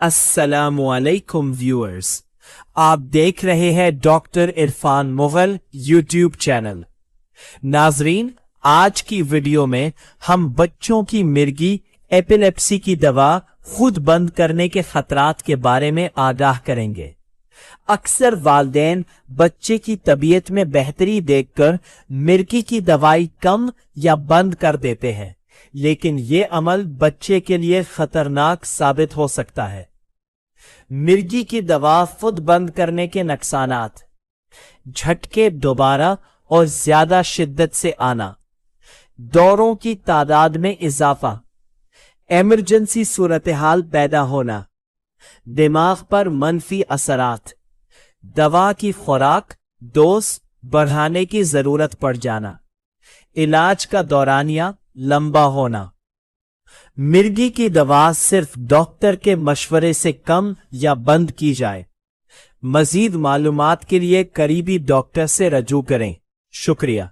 अस्सलामुअलैकुम व्यूअर्स, आप देख रहे हैं doctor Irfan Mughal YouTube channel. नाजरीन, आज की वीडियो में हम बच्चों की मिर्गी एपिलेप्सी की दवा खुद बंद करने के खतरात के बारे में आगाह करेंगे। अक्सर वालिदैन बच्चे की तबीयत में बेहतरी देखकर मिर्गी की दवाई कम या बंद कर देते हैं, लेकिन ये अमल बच्चे के लिए खतरनाक साबित हो सकता है। मिर्गी की दवा खुद बंद करने के नुकसानात: झटके दोबारा और ज्यादा शिद्दत से आना, दौरों की तादाद में इजाफा, इमरजेंसी सूरत हाल पैदा होना, दिमाग पर मनफी असरात, दवा की खुराक डोज बढ़ाने की जरूरत पड़ जाना, इलाज का दौरानिया लंबा होना। मिर्गी की दवा सिर्फ डॉक्टर के मशवरे से कम या बंद की जाए। मजीद मालूमात के लिए करीबी डॉक्टर से रजू करें। शुक्रिया।